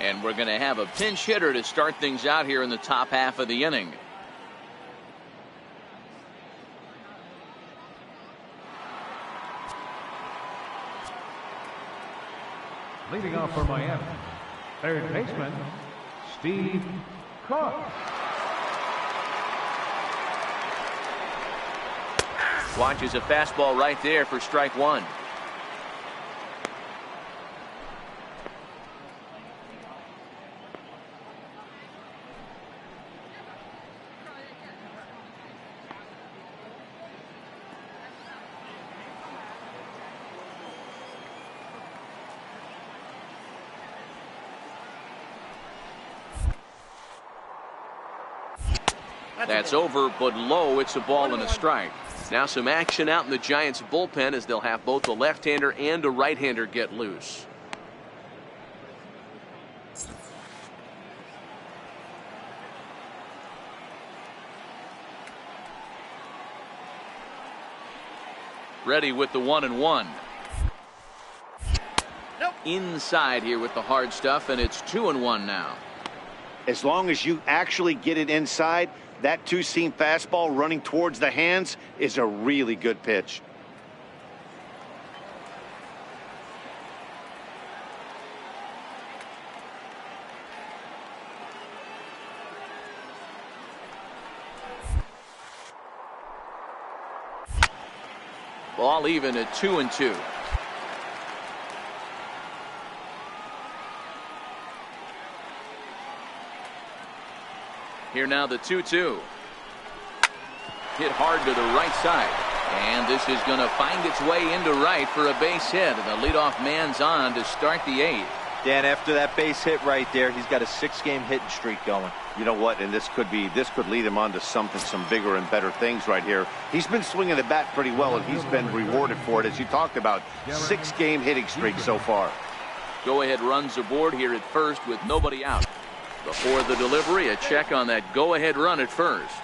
And we're going to have a pinch hitter to start things out here in the top half of the inning. Leading off for Miami, third baseman, Steve Cook. Watches a fastball right there for strike one. That's over, but low. It's a ball and a strike. Now some action out in the Giants bullpen as they'll have both a left-hander and a right-hander get loose. Ready with the 1-1. Nope. Inside here with the hard stuff, and it's 2-1 now. As long as you actually get it inside, that two-seam fastball running towards the hands is a really good pitch. Ball even at 2-2. Here now the 2-2. Hit hard to the right side. And this is going to find its way into right for a base hit. And the leadoff man's on to start the 8th. Dan, after that base hit right there, he's got a 6-game hitting streak going. You know what? And this could lead him on to some bigger and better things right here. He's been swinging the bat pretty well, and he's been rewarded for it, as you talked about. 6-game hitting streak so far. Go-ahead runs aboard here at first with nobody out. Before the delivery, a check on that go-ahead run at first.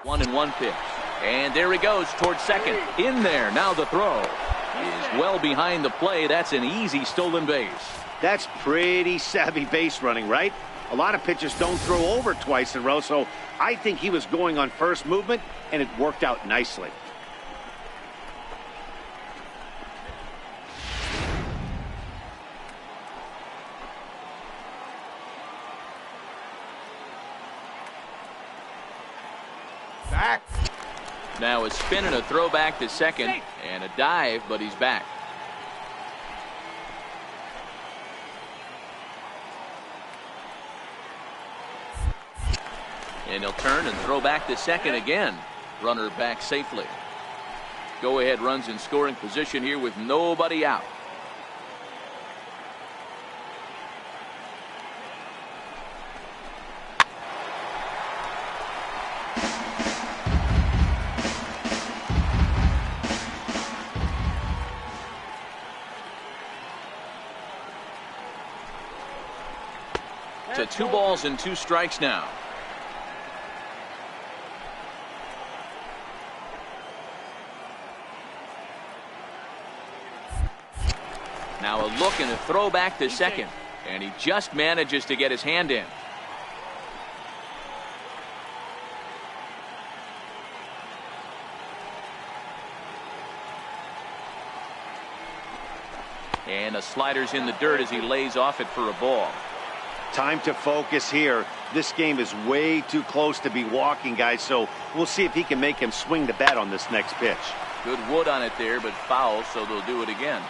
One and one pitch. And there he goes towards second. In there. Now the throw is well behind the play. That's an easy stolen base. That's pretty savvy base running, right? A lot of pitchers don't throw over twice in a row, so I think he was going on first movement, and it worked out nicely. Back. Now a spin and a throw back to second, and a dive, but he's back. And he'll turn and throw back to second again. Runner back safely. Go ahead runs in scoring position here with nobody out. To 2 balls and 2 strikes now. Now a look and a throw back to second. And he just manages to get his hand in. And a slider's in the dirt as he lays off it for a ball. Time to focus here. This game is way too close to be walking, guys, so we'll see if he can make him swing the bat on this next pitch. Good wood on it there, but foul, so they'll do it again.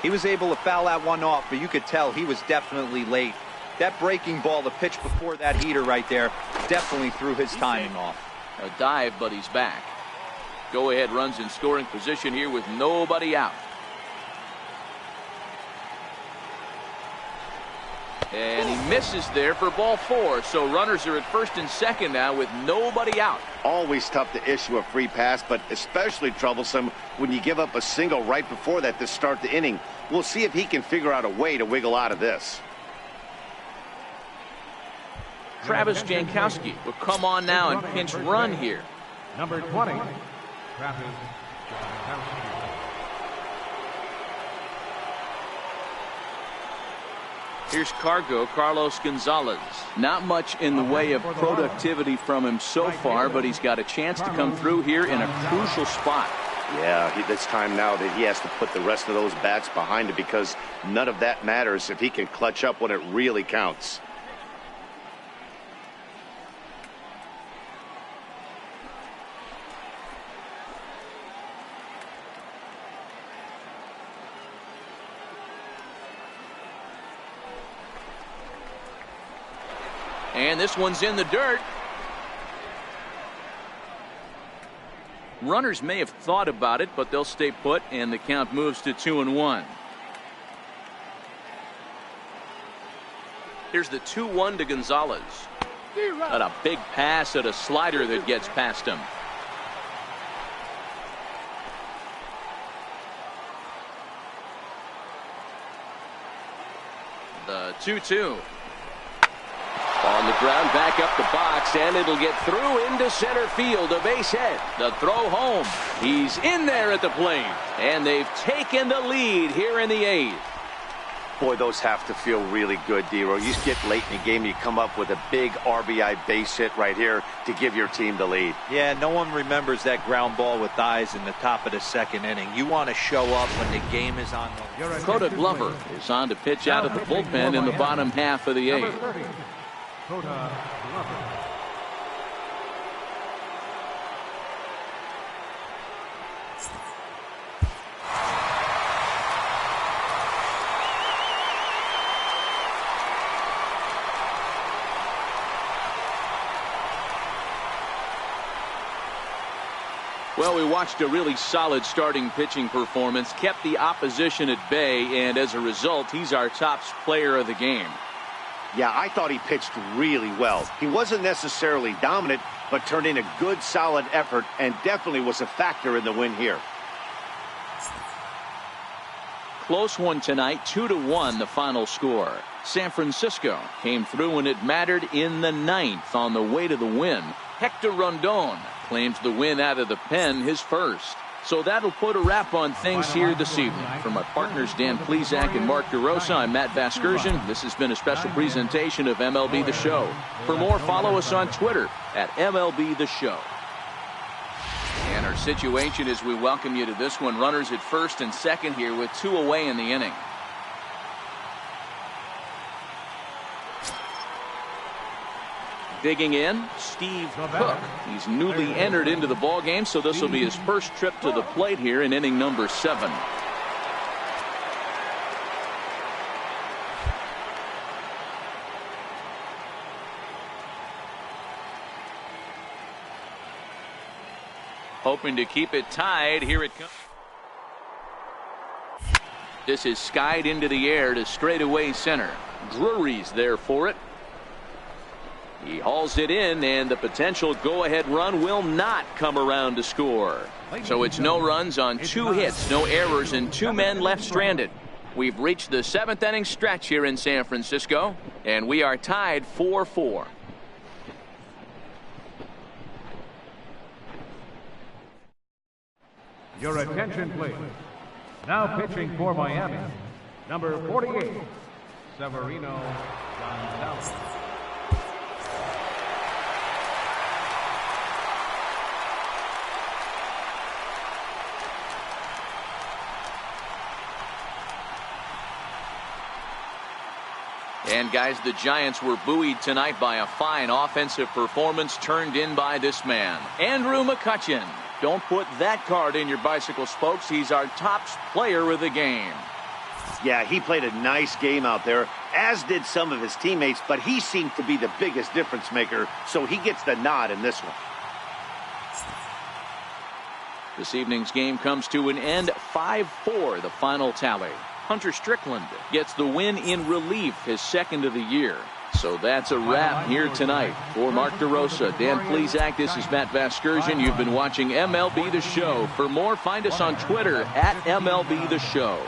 He was able to foul that one off, but you could tell he was definitely late. That breaking ball, the pitch before that heater right there, definitely threw his timing off. A dive, but he's back. Go ahead runs in scoring position here with nobody out. And he misses there for ball 4. So runners are at first and second now with nobody out. Always tough to issue a free pass, but especially troublesome when you give up a single right before that to start the inning. We'll see if he can figure out a way to wiggle out of this. Travis Jankowski will come on now and pinch run here. Number 20, Travis Jankowski. Here's Carlos Gonzalez. Not much in the way of productivity from him so far, but he's got a chance to come through here in a crucial spot. Yeah, it's time now that he has to put the rest of those bats behind it, because none of that matters if he can clutch up when it really counts. And this one's in the dirt. Runners may have thought about it, but they'll stay put, and the count moves to 2-1. Here's the 2-1 to Gonzalez. Got a big pass at a slider that gets past him. The 2-2. On the ground, back up the box, and it'll get through into center field. A base hit. The throw home. He's in there at the plate. And they've taken the lead here in the 8th. Boy, those have to feel really good, D-Row. You get late in the game, you come up with a big RBI base hit right here to give your team the lead. Yeah, no one remembers that ground ball with eyes in the top of the 2nd inning. You want to show up when the game is on the line. Coda Glover is on to pitch out of the bullpen in the bottom half of the 8th. Coda Glover. Well, we watched a really solid starting pitching performance, kept the opposition at bay, and as a result, he's our top player of the game. Yeah, I thought he pitched really well. He wasn't necessarily dominant, but turned in a good, solid effort and definitely was a factor in the win here. Close one tonight, 2-1 the final score. San Francisco came through when it mattered in the 9th on the way to the win. Hector Rondon claims the win out of the pen, his first. So that'll put a wrap on things here this evening. For my partners Dan Plesac and Mark DeRosa, I'm Matt Vasgersian. This has been a special presentation of MLB The Show. For more, follow us on Twitter at MLB The Show. And our situation as we welcome you to this one. Runners at first and second here with 2 away in the inning. Digging in, Steve Cook. He's newly entered into the ballgame, so this will be his first trip to the plate here in inning number 7. Hoping to keep it tied. Here it comes. This is skied into the air to straightaway center. Drury's there for it. He hauls it in, and the potential go-ahead run will not come around to score. So it's no runs on 2 hits, no errors, and 2 men left stranded. We've reached the 7th inning stretch here in San Francisco, and we are tied 4-4. Your attention, please. Now pitching for Miami, number 48, Severino Gonzalez. And guys, the Giants were buoyed tonight by a fine offensive performance turned in by this man, Andrew McCutchen. Don't put that card in your bicycle spokes. He's our top player of the game. Yeah, he played a nice game out there, as did some of his teammates, but he seemed to be the biggest difference maker, so he gets the nod in this one. This evening's game comes to an end, 5-4 the final tally. Hunter Strickland gets the win in relief, his 2nd of the year. So that's a wrap here tonight. For Mark DeRosa, Dan Plesac, this is Matt Vasgersian. You've been watching MLB The Show. For more, find us on Twitter at MLB The Show.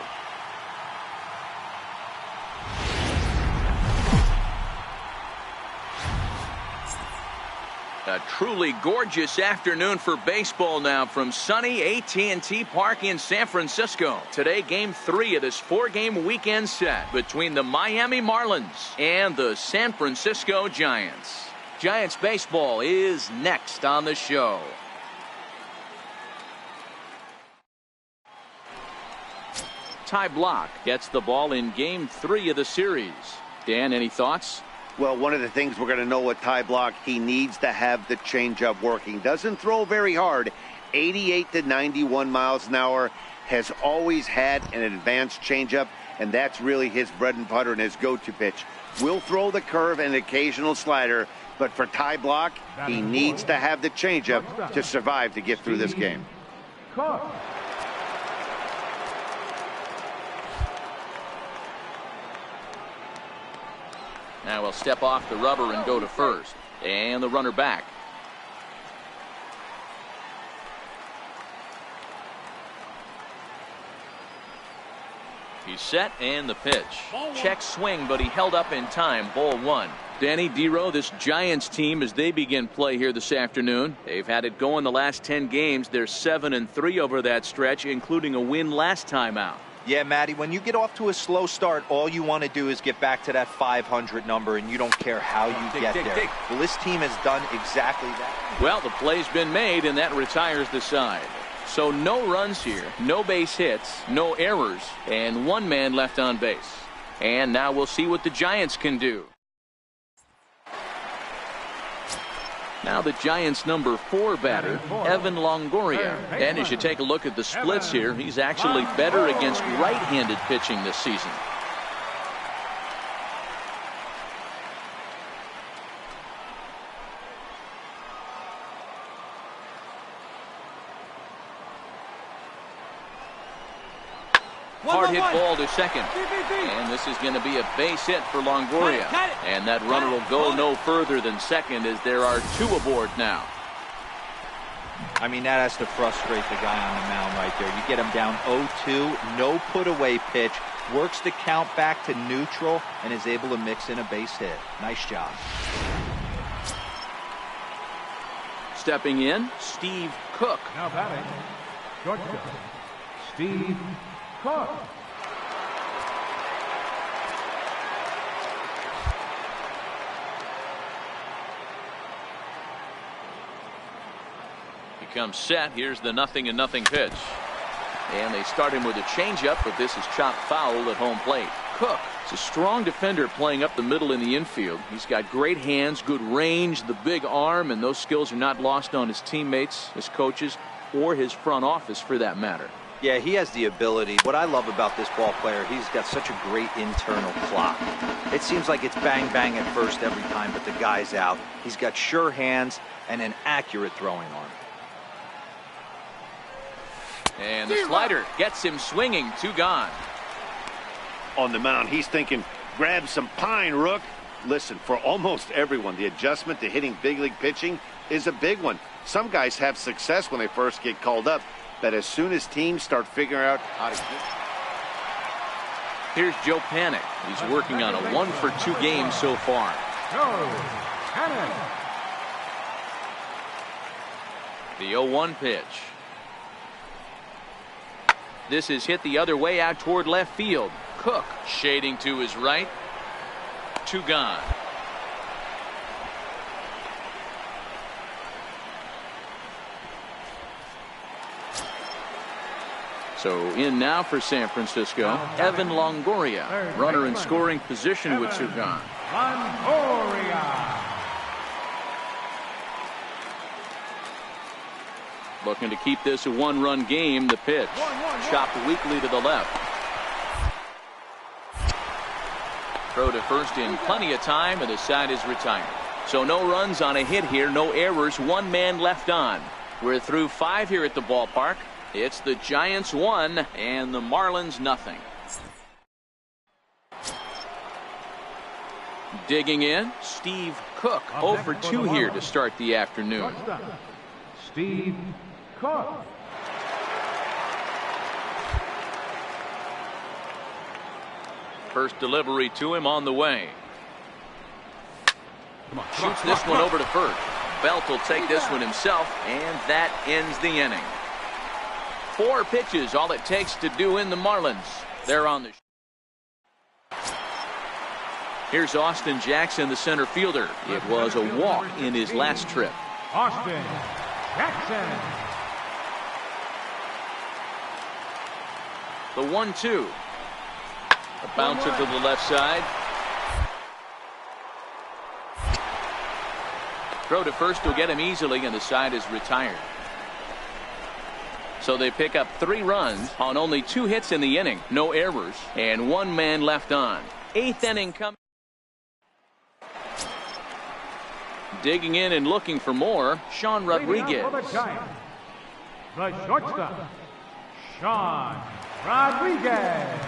A truly gorgeous afternoon for baseball now from sunny AT&T Park in San Francisco. Today, Game 3 of this 4-game weekend set between the Miami Marlins and the San Francisco Giants. Giants baseball is next on the show. Ty Blach gets the ball in Game 3 of the series. Dan, any thoughts? Well, one of the things we're going to know with Ty Blach, he needs to have the changeup working. Doesn't throw very hard. 88 to 91 miles an hour. Has always had an advanced changeup, and that's really his bread and butter and his go-to pitch. Will throw the curve and occasional slider, but for Ty Blach, he needs to have the changeup to survive to get through this game. Now he'll step off the rubber and go to first. And the runner back. He's set and the pitch. Check swing, but he held up in time. Ball 1. Danny Dero, this Giants team, as they begin play here this afternoon, they've had it going the last 10 games. They're 7-3 over that stretch, including a win last time out. Yeah, Matty, when you get off to a slow start, all you want to do is get back to that 500 number, and you don't care how you get there. Well, this team has done exactly that. Well, the play's been made, and that retires the side. So no runs here, no base hits, no errors, and one man left on base. And now we'll see what the Giants can do. Now the Giants' number 4 batter, Evan Longoria. And as you take a look at the splits here, he's actually better against right-handed pitching this season. Hard hit ball to second. And this is going to be a base hit for Longoria. And that runner will go no further than second as there are 2 aboard now. I mean, that has to frustrate the guy on the mound right there. You get him down 0-2, no put away pitch, works the count back to neutral, and is able to mix in a base hit. Nice job. Stepping in, Steve Cook. Now batting, shortstop, Steve Cook. He comes set. Here's the 0-0 pitch. And they start him with a changeup, but this is chopped foul at home plate. Cook is a strong defender playing up the middle in the infield. He's got great hands, good range, the big arm, and those skills are not lost on his teammates, his coaches, or his front office for that matter. Yeah, he has the ability. What I love about this ball player, he's got such a great internal clock. It seems like it's bang bang at first every time, but the guy's out. He's got sure hands and an accurate throwing arm. And the slider gets him swinging. 2 gone. On the mound, he's thinking, grab some pine, Rook. Listen, for almost everyone, the adjustment to hitting big league pitching is a big one. Some guys have success when they first get called up, but as soon as teams start figuring out how to get... Here's Joe Panik. He's working on a 1-for-2 game so far. Joe Panik. The 0-1 pitch. This is hit the other way out toward left field. Cook shading to his right. 2 gone. So in now for San Francisco, Evan Longoria. Runner in scoring position with 2 gone. Longoria. Looking to keep this a 1-run game. The pitch chopped weakly to the left. Throw to first in plenty of time, and the side is retired. So no runs on a hit here, no errors, 1 man left on. We're through 5 here at the ballpark. It's the Giants 1 and the Marlins nothing. Digging in, Steve Cook. 0 for 2 here to start the afternoon. Steve Cook. First delivery to him on the way. Shoots this one over to first. Belt will take this one himself, and that ends the inning. 4 pitches, all it takes to do in the Marlins. They're on the. Here's Austin Jackson, the center fielder. It was a walk in his last trip. Austin Jackson. The 1-2. A bouncer to the left side. Throw to first will get him easily, and the side is retired. So they pick up 3 runs on only 2 hits in the inning. No errors, and 1 man left on. 8th inning coming. Digging in and looking for more, Sean Rodriguez. For the Giants, the shortstop, Sean Rodriguez.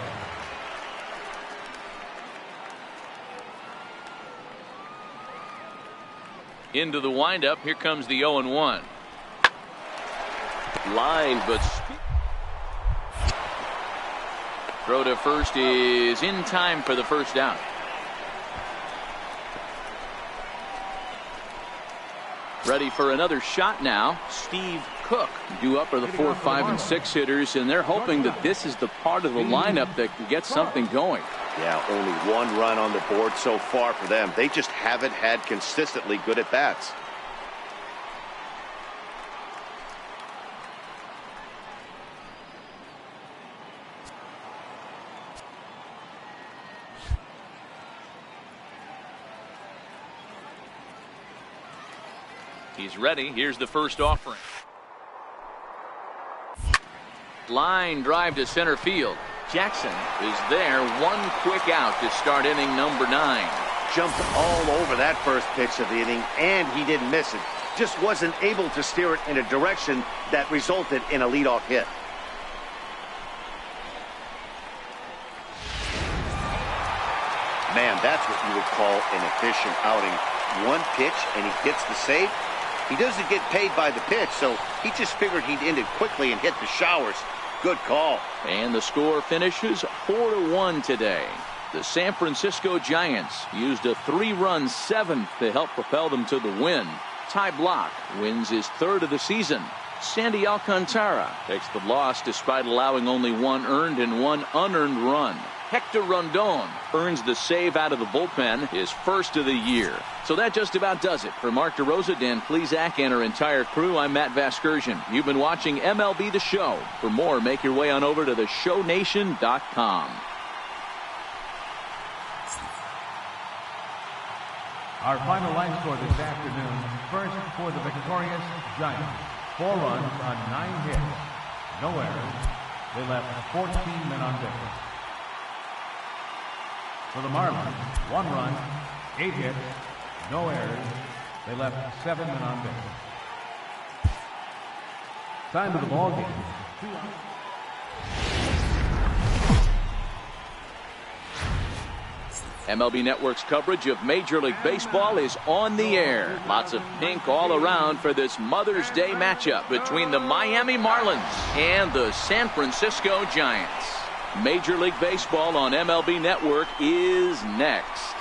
Into the windup. Here comes the 0-1. Line, but throw to first is in time for the first down. Ready for another shot now. Steve Cook due up for the 4, 5, and 6 hitters, and they're hoping that this is the part of the lineup that can get something going. Yeah, only 1 run on the board so far for them. They just haven't had consistently good at bats. He's ready. Here's the first offering. Line drive to center field. Jackson is there. 1 quick out to start inning number 9. Jumped all over that first pitch of the inning, and he didn't miss it. Just wasn't able to steer it in a direction that resulted in a leadoff hit. Man, that's what you would call an efficient outing. 1 pitch, and he gets the save. He doesn't get paid by the pitch, so he just figured he'd end it quickly and hit the showers. Good call. And the score finishes 4-1 today. The San Francisco Giants used a 3-run 7th to help propel them to the win. Ty Blach wins his 3rd of the season. Sandy Alcantara takes the loss despite allowing only 1 earned and 1 unearned run. Hector Rondon earns the save out of the bullpen, his 1st of the year. So that just about does it. For Mark DeRosa, Dan Plesac, and our entire crew, I'm Matt Vasgersian. You've been watching MLB The Show. For more, make your way on over to theshownation.com. Our final line score this afternoon. First for the victorious Giants. 4 runs on 9 hits. No errors. They left 14 men on base. For the Marlins, 1 run, 8 hits, no errors. They left 7 men on base. Time of the ball game. 2 outs. MLB Network's coverage of Major League Baseball is on the air. Lots of pink all around for this Mother's Day matchup between the Miami Marlins and the San Francisco Giants. Major League Baseball on MLB Network is next.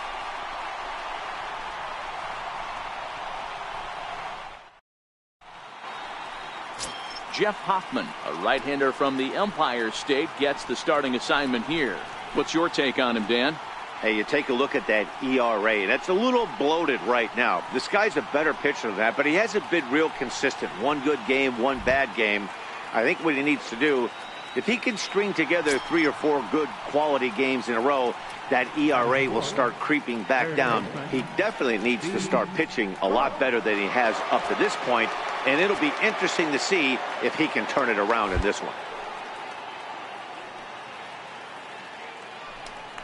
Jeff Hoffman, a right-hander from the Empire State, gets the starting assignment here. What's your take on him, Dan? Hey, you take a look at that ERA. That's a little bloated right now. This guy's a better pitcher than that, but he hasn't been real consistent. 1 good game, 1 bad game. I think what he needs to do, if he can string together 3 or 4 good quality games in a row, that ERA will start creeping back down. He definitely needs to start pitching a lot better than he has up to this point, and it'll be interesting to see if he can turn it around in this one.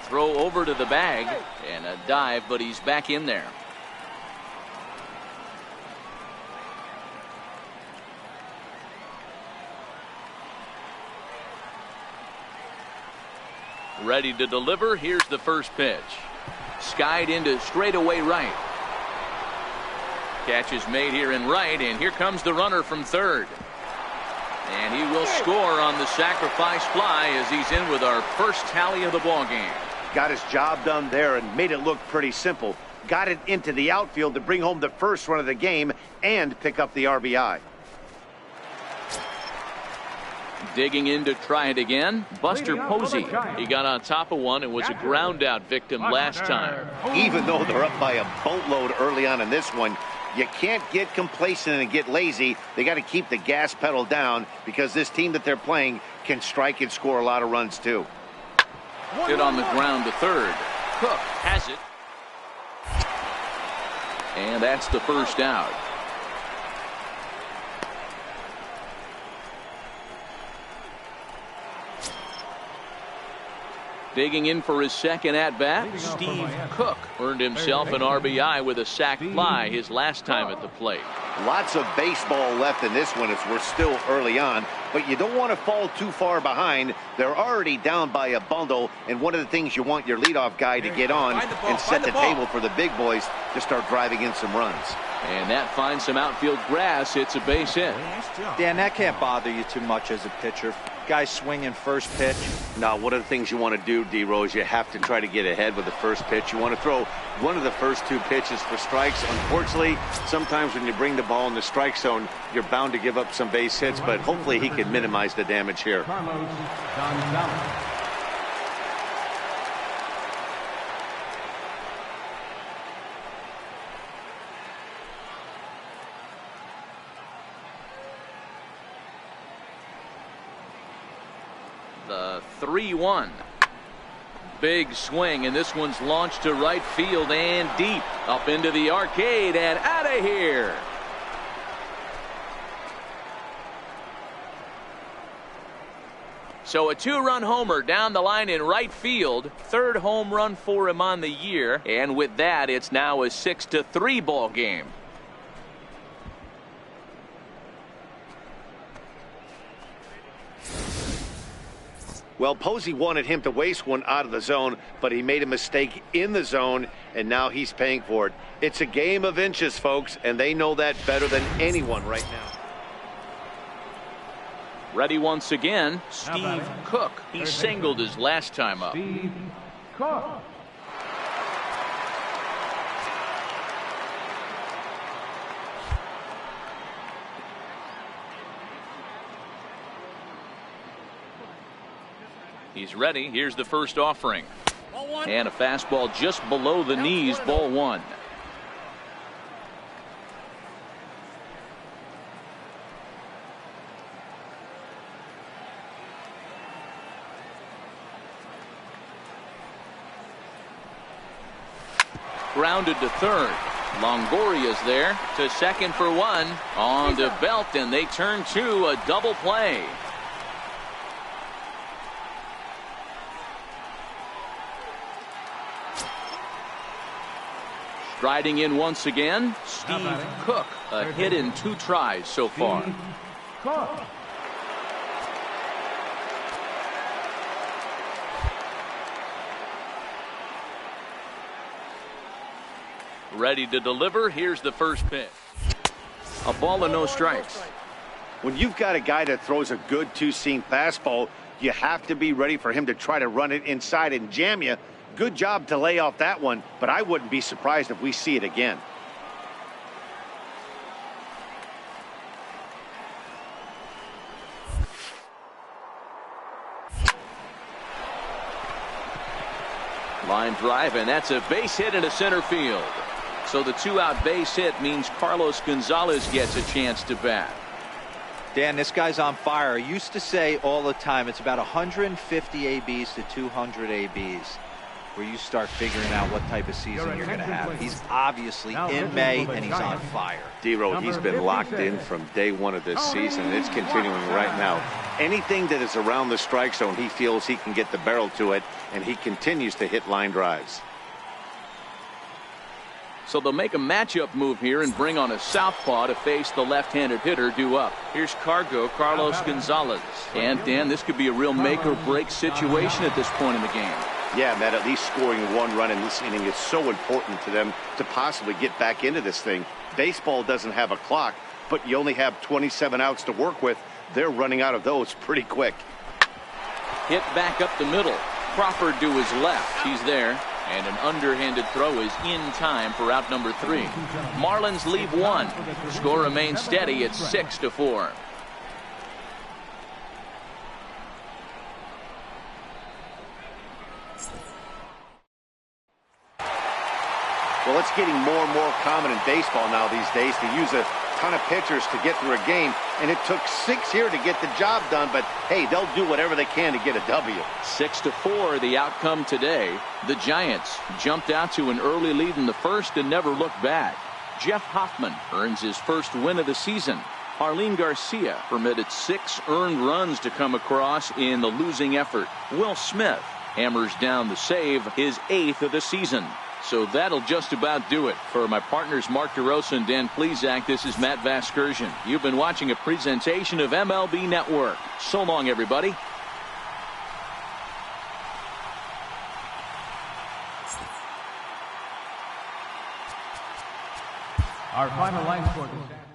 Throw over to the bag and a dive, but he's back in there. Ready to deliver. Here's the first pitch. Skied into straightaway right. Catch is made here in right, and here comes the runner from third. And he will score on the sacrifice fly as he's in with our first tally of the ball game. Got his job done there and made it look pretty simple. got it into the outfield to bring home the first run of the game and pick up the RBI. Digging in to try it again, Buster Posey. He got on top of one and was a ground out victim last time. Even though they're up by a boatload early on in this one, you can't get complacent and get lazy. They got to keep the gas pedal down because this team that they're playing can strike and score a lot of runs too. Hit on the ground to third. Cook has it. And that's the first out. Digging in for his second at-bat, Steve Cook earned himself an RBI with a sac fly his last time at the plate. Lots of baseball left in this one as we're still early on, but you don't want to fall too far behind. They're already down by a bundle, and one of the things you want your leadoff guy to get on and set the table for the big boys to start driving in some runs. And that finds some outfield grass. It's a base hit. Dan, that can't bother you too much as a pitcher. Guy swinging first pitch. Now, one of the things you want to do, D-Rose, you have to try to get ahead with the first pitch. You want to throw one of the first two pitches for strikes. Unfortunately, sometimes when you bring the ball in the strike zone, you're bound to give up some base hits, but hopefully he can minimize the damage here. The 3-1. Big swing, and this one's launched to right field and deep. Up into the arcade and out of here. So a two-run homer down the line in right field. Third home run for him on the year. And with that, it's now a 6-3 ball game. Well, Posey wanted him to waste one out of the zone, but he made a mistake in the zone, and now he's paying for it. It's a game of inches, folks, and they know that better than anyone right now. Ready once again, Steve Cook. He singled his last time up. Steve Cook. He's ready. Here's the first offering. And a fastball just below the knees, ball one. Grounded to third. Longoria's there to second for one. On to Belt, and they turn to a double play. Striding in once again, Steve Cook. A hit in 2 tries so far. Cook. Ready to deliver. Here's the first pitch. A ball and no strikes. When you've got a guy that throws a good two-seam fastball, you have to be ready for him to try to run it inside and jam you. Good job to lay off that one, but I wouldn't be surprised if we see it again. Line drive, and that's a base hit into center field. So the 2-out base hit means Carlos Gonzalez gets a chance to bat. Dan, this guy's on fire. I used to say all the time it's about 150 ABs to 200 ABs where you start figuring out what type of season you're going to have. He's obviously in May, and he's on fire. D-Road, he's been locked in from day one of this season, and it's continuing right now. Anything that is around the strike zone, he feels he can get the barrel to it, and he continues to hit line drives. So they'll make a matchup move here and bring on a southpaw to face the left-handed hitter due up. Here's Carlos Gonzalez. And, Dan, this could be a real make-or-break situation at this point in the game. Yeah, Matt, at least scoring one run in this inning is so important to them to possibly get back into this thing. Baseball doesn't have a clock, but you only have 27 outs to work with. They're running out of those pretty quick. Hit back up the middle. Crawford to his left. He's there. And an underhanded throw is in time for out number 3. Marlins lead 1. Score remains steady at 6-4. Well, it's getting more and more common in baseball now these days to use a ton of pitchers to get through a game, and it took 6 here to get the job done, but hey, they'll do whatever they can to get a W. 6-4 the outcome today. The Giants jumped out to an early lead in the first and never looked back. Jeff Hoffman earns his first win of the season. Arlene Garcia permitted 6 earned runs to come across in the losing effort. Will Smith hammers down the save, his 8th of the season. So that'll just about do it. For my partners Mark DeRosa and Dan Plesac, this is Matt Vasgersian. You've been watching a presentation of MLB Network. So long, everybody. Our final line score this afternoon.